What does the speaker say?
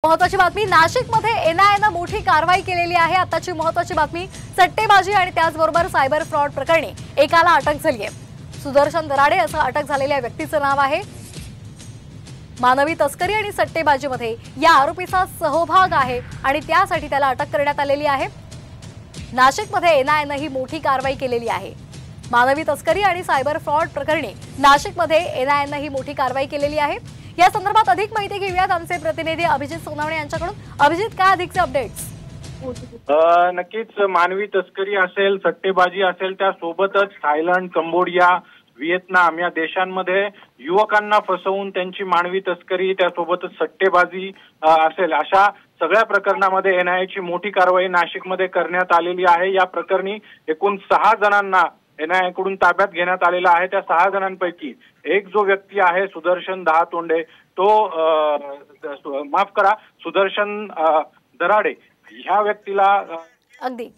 महत्त्वाची बातमी, नाशिकमध्ये एनआयएनं मोठी कारवाई केलेली आहे। आताची महत्त्वाची बातमी, सट्टेबाजी आणि त्याचबरोबर सायबर फ्रॉड प्रकरणी एकाला अटक झाली आहे। सुदर्शन दराडे असं अटक झालेल्या व्यक्तीचं नाव आहे। मानवी तस्करी आणि सट्टेबाजीमध्ये या आरोपीचा सहभाग आहे आणि त्यासाठी त्याला अटक करण्यात आलेली आहे। नाशिकमध्ये एनआयएनं ही मोठी कारवाई केलेली आहे। मानवी तस्करी आणि सायबर फ्रॉड प्रकरणी नाशिकमध्ये एनआयएनं ही मोठी कारवाई केलेली आहे। या संदर्भात अधिक माहिती घेऊयात आमचे प्रतिनिधी अभिजित सोनावणे यांच्याकडून। अभिजित, काय अधिकचे अपडेट्स? नक्कीच मानवी तस्करी असेल, सट्टेबाजी असेल, त्यासोबतच थायलंड, कंबोडिया, व्हिएतनाम या देशांमध्ये युवकांना फसवून त्यांची मानवी तस्करी, त्यासोबतच सट्टेबाजी असेल, अशा सगळ्या प्रकरणामध्ये एनआयएची मोठी कारवाई नाशिकमध्ये करण्यात आलेली आहे। या प्रकरणी एकूण 6 जणांना एनआयए कडून ताब्यात घेण्यात आलेला आहे। त्या 6 जणांपैकी एक जो व्यक्ती आहे सुदर्शन दहातोंडे, तो माफ करा, सुदर्शन दराडे, ह्या व्यक्तीला अगदी